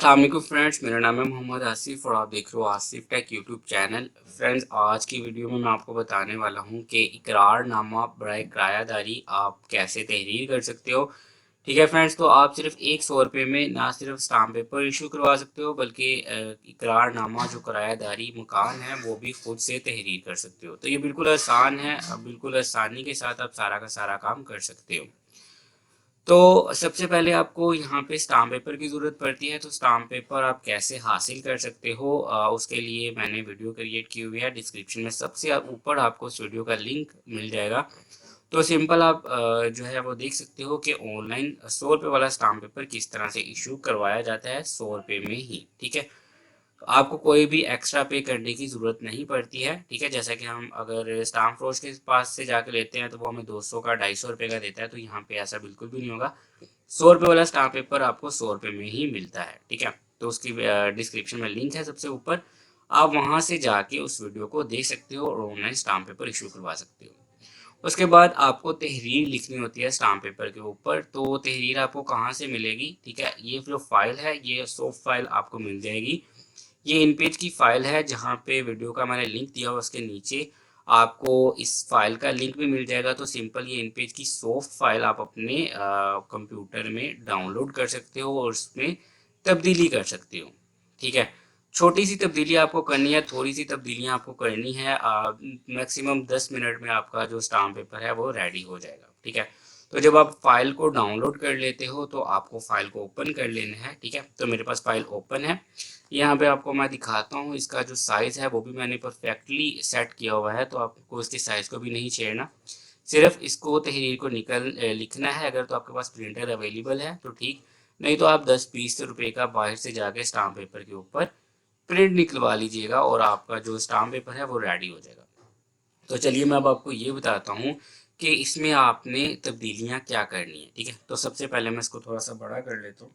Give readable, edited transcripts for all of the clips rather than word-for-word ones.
अस्सलाम वालेकुम फ्रेंड्स, मेरा नाम है मोहम्मद आसिफ और आप देख रहे हो Asif take YouTube channel. Friends, आज की वीडियो में मैं आपको बताने वाला हूं कि इकरारनामा बराए किरायादारी आप कैसे तहरीर कर सकते हो। ठीक है फ्रेंड्स, तो आप सिर्फ 100 रुपये में ना सिर्फ स्टाम्प पेपर इशू करवा सकते हो बल्कि इकरारनामा जो किरायादारी मकान है वो भी खुद से तहरीर कर सकते हो। तो ये बिल्कुल आसान है, बिल्कुल आसानी के साथ आप सारा का सारा काम कर सकते हो। तो सबसे पहले आपको यहाँ पे स्टाम्प पेपर की ज़रूरत पड़ती है। तो स्टाम्प पेपर आप कैसे हासिल कर सकते हो, उसके लिए मैंने वीडियो क्रिएट की हुई है। डिस्क्रिप्शन में सबसे ऊपर आपको उस वीडियो का लिंक मिल जाएगा। तो सिंपल आप जो है वो देख सकते हो कि ऑनलाइन 100 रुपये वाला स्टाम्प पेपर किस तरह से इशू करवाया जाता है, 100 रुपये में ही। ठीक है, आपको कोई भी एक्स्ट्रा पे करने की ज़रूरत नहीं पड़ती है। ठीक है, जैसा कि हम अगर स्टाम्प फरोश के पास से जाके लेते हैं तो वो हमें 200 का 250 रुपये का देता है, तो यहाँ पे ऐसा बिल्कुल भी नहीं होगा। 100 रुपये वाला स्टाम्प पेपर आपको 100 रुपये में ही मिलता है। ठीक है, तो उसकी डिस्क्रिप्शन में लिंक है सबसे ऊपर, आप वहाँ से जाके उस वीडियो को देख सकते हो और ऑनलाइन स्टाम्प पेपर इशू करवा सकते हो। उसके बाद आपको तहरीर लिखनी होती है स्टाम्प पेपर के ऊपर। तो तहरीर आपको कहाँ से मिलेगी? ठीक है, ये जो फाइल है ये सॉफ्ट फाइल आपको मिल जाएगी। ये इन पेज की फाइल है जहाँ पे वीडियो का मैंने लिंक दिया हुआ, उसके नीचे आपको इस फाइल का लिंक भी मिल जाएगा। तो सिंपल ये इन पेज की सॉफ्ट फाइल आप अपने कंप्यूटर में डाउनलोड कर सकते हो और उसमें तब्दीली कर सकते हो। ठीक है, छोटी सी तब्दीली आपको करनी है, थोड़ी सी तब्दीलियाँ आपको करनी है। मैक्सिमम 10 मिनट में आपका जो स्टाम्प पेपर है वो रेडी हो जाएगा। ठीक है, तो जब आप फाइल को डाउनलोड कर लेते हो तो आपको फाइल को ओपन कर लेना है। ठीक है, तो मेरे पास फाइल ओपन है। यहाँ पे आपको मैं दिखाता हूँ, इसका जो साइज़ है वो भी मैंने परफेक्टली सेट किया हुआ है, तो आपको इसके साइज़ को भी नहीं छेड़ना। सिर्फ इसको तहरीर को लिखना है। अगर तो आपके पास प्रिंटर अवेलेबल है तो ठीक, नहीं तो आप 10-20 रुपए का बाहर से जाके स्टाम्प पेपर के ऊपर प्रिंट निकलवा लीजिएगा और आपका जो स्टाम्प पेपर है वो रेडी हो जाएगा। तो चलिए मैं अब आपको ये बताता हूँ कि इसमें आपने तब्दीलियाँ क्या करनी है। ठीक है, तो सबसे पहले मैं इसको थोड़ा सा बड़ा कर लेता हूँ।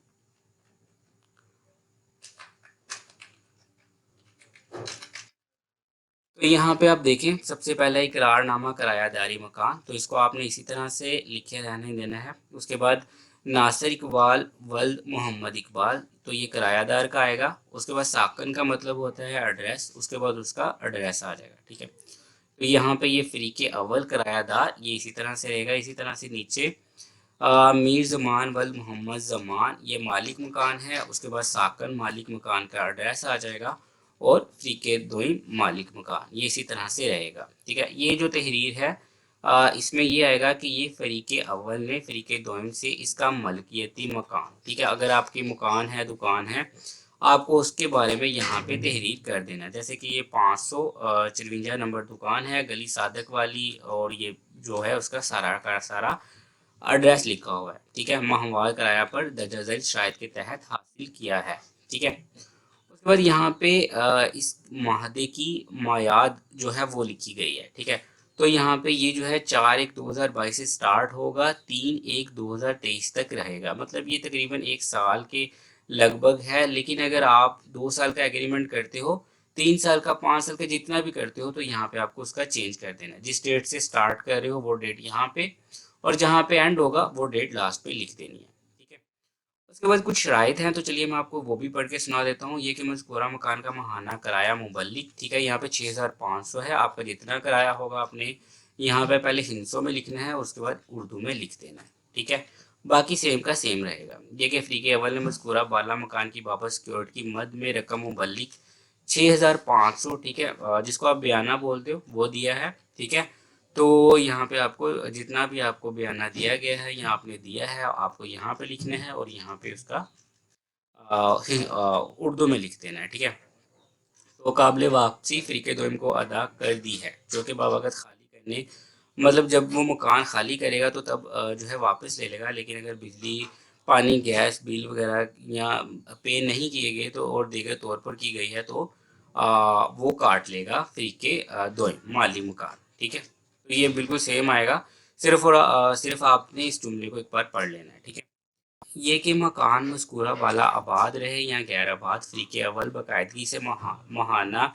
तो यहाँ पे आप देखें, सबसे पहला इकरारनामा किरायादारी मकान, तो इसको आपने इसी तरह से लिखे रहने देना है। उसके बाद नासिर इकबाल वल्द मोहम्मद इकबाल, तो ये किरायादार का आएगा। उसके बाद साकन का मतलब होता है एड्रेस, उसके बाद उसका एड्रेस आ जाएगा। ठीक है, तो यहाँ पे ये फ्री के अव्वल किरायादार, ये इसी तरह से रहेगा। इसी तरह से नीचे मीर जमान वल्द मोहम्मद जमान, ये मालिक मकान है। उसके बाद साकन मालिक मकान का एड्रेस आ जाएगा और फ्रीके दोई मालिक मकान, ये इसी तरह से रहेगा। ठीक है, ये जो तहरीर है इसमें ये आएगा कि ये फरीके अव्वल ने फरीके दोम से इसका मलकियती मकान। ठीक है, अगर आपकी मकान है, दुकान है, आपको उसके बारे में यहाँ पे तहरीर कर देना। जैसे कि ये 554 नंबर दुकान है, गली सादक वाली, और ये जो है उसका सारा का सारा एड्रेस लिखा हुआ है। ठीक है, माहवार किराया पर दर्जा झैल शायद के तहत हासिल किया है। ठीक है, उसके बाद यहाँ पे इस माहदे की मायाद जो है वो लिखी गई है। ठीक है, तो यहाँ पे ये जो है 4/1/2022 से स्टार्ट होगा, 3/1/2023 तक रहेगा। मतलब ये तकरीबन 1 साल के लगभग है। लेकिन अगर आप 2 साल का एग्रीमेंट करते हो, 3 साल का, 5 साल का, जितना भी करते हो, तो यहाँ पे आपको उसका चेंज कर देना है। जिस डेट से स्टार्ट कर रहे हो वो डेट यहाँ पे, और जहाँ पे एंड होगा वो डेट लास्ट पे लिख देनी है। ठीक है, उसके बाद कुछ शराइत हैं, तो चलिए मैं आपको वो भी पढ़ के सुना देता हूँ। ये कि मज़कूरा मकान का माहाना किराया मुबल्लिग, ठीक है, यहाँ पे 6500 है। आपका जितना किराया होगा आपने यहाँ पे पहले हिंसों में लिखना है, उसके बाद उर्दू में लिख देना है। ठीक है, बाकी सेम का सेम रहेगा। ये कि फ्री के अव्वल ने मज़कूरा बाला मकान की बाबत सिक्योरिटी की मद में रकम मुबल्लिग 6500, ठीक है, जिसको आप बयाना बोलते हो, वो दिया है। ठीक है, तो यहाँ पे आपको जितना भी आपको बयाना दिया गया है, यहाँ आपने दिया है, आपको यहाँ पे लिखना है और यहाँ पे उसका उर्दू में लिख देना है। ठीक है, तो काबिल वापसी फ़रीक़े दोम को अदा कर दी है, जो कि बावक़्त खाली करने, मतलब जब वो मकान खाली करेगा तो तब जो है वापस ले लेगा। लेकिन अगर बिजली, पानी, गैस बिल वगैरह या पे नहीं किए गए तो और दीगर तौर पर की गई है तो वो काट लेगा फ़रीक़े दोम माली मकान। ठीक है, तो ये बिल्कुल सेम आएगा। सिर्फ आपने इस जुमले को एक बार पढ़ लेना है। ठीक है, ये कि मकान मज़कूरा वाला आबाद रहे या गैर आबाद, फ़रीक़े अव्वल बाकायदगी से माहाना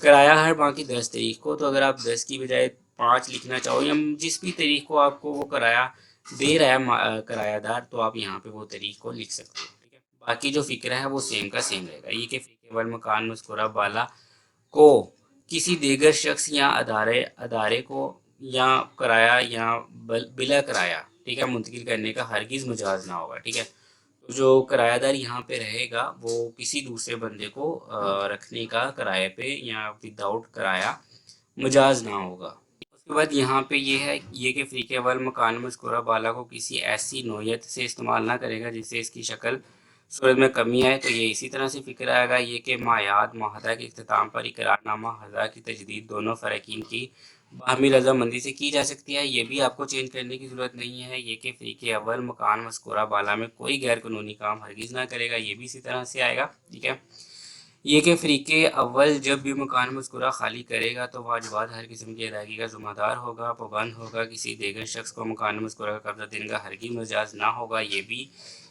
किराया हर माह की 10 तारीख को, तो अगर आप 10 की बजाय 5 लिखना चाहो या जिस भी तारीख को आपको वो किराया दे रहा है किरायादार, तो आप यहाँ पे वो तारीख को लिख सकते हो। ठीक है, باقی جو فکرہ ہے وہ سیم کا سیم رہے گا۔ یہ کہ فریق اول مکان مذکورہ بالا کو کسی دیگر شخص یا ادارے کو یا کرایہ یا بلا کرایہ ٹھیک ہے منتقل کرنے کا ہرگز مجاز نہ ہوگا، ٹھیک ہے۔ تو جو کرایہ دار یہاں پہ رہے گا وہ کسی دوسرے بندے کو رکھنے کا کرایہ پہ یا ود آؤٹ کرایہ مجاز نہ ہوگا۔ اس کے بعد یہاں پہ یہ کہ فریق اول مکان مذکورہ بالا کو کسی ایسی نوعیت سے استعمال نہ کرے گا جس سے اس کی شکل صورت میں کمی آئے، تو یہ اسی طرح سے فکر آئے گا۔ یہ کہ مایعات معاہدہ کے اختتام پر اقرار نامہ ہزا کی تجدید دونوں فریقین کی باہمی رضامندی سے کی جا سکتی ہے، یہ بھی آپ کو چینج کرنے کی ضرورت نہیں ہے۔ یہ کہ فریق اول مکان مذکورہ بالا میں کوئی غیر قانونی کام ہرگز نہ کرے گا، یہ بھی اسی طرح سے آئے گا، ٹھیک ہے۔ یہ کہ فریق اول جب بھی مکان مذکورہ خالی کرے گا تو واجبات ہر قسم کی ادائیگی کا ذمہ دار ہوگا، پابند ہوگا، کسی دیگر شخص کو مکان مذکورہ کا قبضہ دینے کا ہرگز مجاز نہ ہوگا، یہ بھی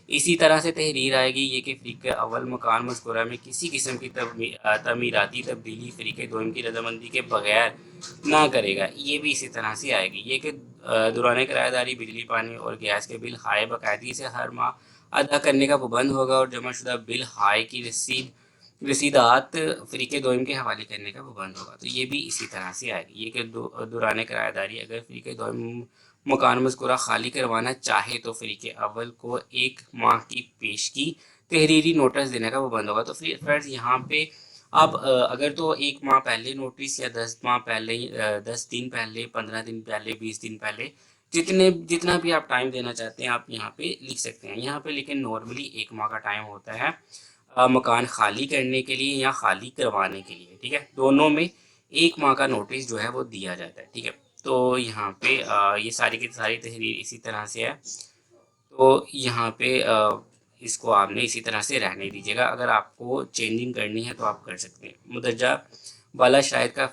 اسی طرح سے تحریر آئے گی۔ یہ کہ فریق اول مکان مذکورہ میں کسی قسم کی تعمیراتی تبدیلی فریق دوم کی رضامندی کے بغیر نہ کرے گا، یہ بھی اسی طرح سے آئے گی۔ یہ کہ دوران کرایہ داری بجلی پانی اور گیس کے بل ہائے باقاعدگی سے ہر ماہ ادا کرنے کا پابند ہوگا اور جمع شدہ بل ہائے کی رسیدات فریق دوم کے حوالے کرنے کا پابند ہوگا، تو یہ بھی اسی طرح سے آئے گی۔ یہ کہ دوران کرایہ داری اگر فریق دوم مکان مذکورہ خالی کروانا چاہے تو فریق اول کو 1 ماہ کی پیشگی تحریری نوٹس دینے کا پابند ہوگا۔ تو فرینڈز یہاں پہ اب اگر تو 1 ماہ پہلے نوٹس یا 10 ماہ پہلے 10 دن پہلے 15 دن پہلے 20 دن پہلے جتنا بھی آپ ٹائم دینا چاہتے ہیں آپ یہاں پہ لکھ سکتے ہیں یہاں پہ، لیکن نارملی 1 ماہ کا ٹائم ہوتا ہے مکان خالی کرنے کے لیے یا خالی کروانے کے لیے، ٹھیک ہے۔ دونوں میں 1 ماہ کا نوٹس جو ہے وہ دیا جاتا ہے، ٹھیک ہے۔ تو یہاں پہ یہ ساری کی ساری تحریر اسی طرح سے ہے، تو یہاں پہ اس کو آپ نے اسی طرح سے رہنے دیجیے گا۔ اگر آپ کو چینجنگ کرنی ہے تو آپ کر سکتے ہیں۔ مدرجہ بالا شاید کا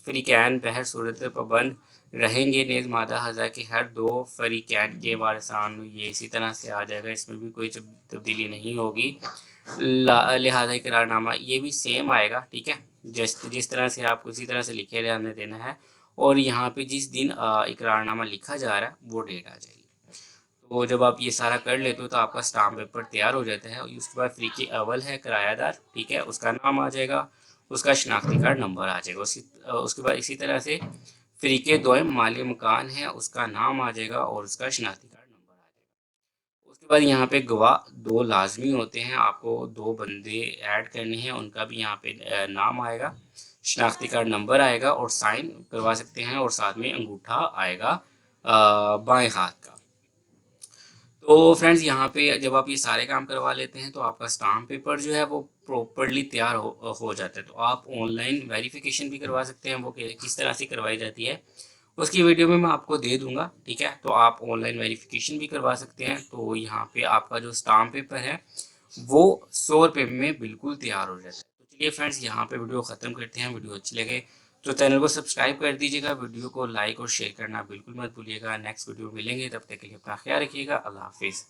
فریقین بہر صورت پابند رہیں گے، نیز مادہ ہزا کے ہر 2 فریقین کے وارثان، یہ اسی طرح سے آ جائے گا، اس میں بھی کوئی تبدیلی نہیں ہوگی۔ لہذا اقرار نامہ یہ بھی سیم آئے گا، ٹھیک ہے، جس طرح سے آپ کو اسی طرح سے لکھے رہنے دینا ہے، اور یہاں پہ جس دن اقرار نامہ لکھا جا رہا ہے وہ ڈیٹ آ جائے گی۔ تو جب آپ یہ سارا کر لیتے ہو تو آپ کا اسٹامپ پیپر تیار ہو جاتا ہے، اس کے بعد فریق اول ہے کرایہ دار، ٹھیک ہے، اس کا نام آ جائے گا، اس کا شناختی کارڈ نمبر آ جائے گا، اس کے بعد اسی طرح سے فریق دوم مالی مکان ہے، اس کا نام آ جائے گا اور اس کا شناختی کارڈ نمبر آ جائے گا۔ اس کے بعد یہاں پہ گواہ 2 لازمی ہوتے ہیں، آپ کو 2 بندے ایڈ کرنے ہیں، ان کا بھی یہاں پہ نام آئے گا، شناختی کارڈ نمبر آئے گا اور سائن کروا سکتے ہیں، اور ساتھ میں انگوٹھا آئے گا بائیں ہاتھ کا۔ تو فرینڈز یہاں پہ جب آپ یہ سارے کام کروا لیتے ہیں تو آپ کا اسٹامپ پیپر جو ہے وہ پراپرلی تیار ہو جاتا ہے۔ تو آپ آن لائن ویریفیکیشن بھی کروا سکتے ہیں، وہ کس طرح سے کروائی جاتی ہے اس کی ویڈیو میں آپ کو دے دوں گا، ٹھیک ہے۔ تو آپ آن لائن ویریفیکیشن بھی کروا سکتے ہیں۔ تو یہاں پہ آپ کا جو اسٹامپ پیپر ہے وہ 100 روپے میں بالکل تیار ہو جاتا ہے۔ تو چلیے فرینڈز یہاں پہ ویڈیو ختم کرتے ہیں۔ ویڈیو اچھی لگے تو چینل کو سبسکرائب کر دیجیے گا، ویڈیو کو لائک اور شیئر کرنا بالکل مت بھولیے گا۔ نیکسٹ ویڈیو ملیں گے، تب تک کے لیے اپنا خیال رکھیے گا۔ اللہ حافظ۔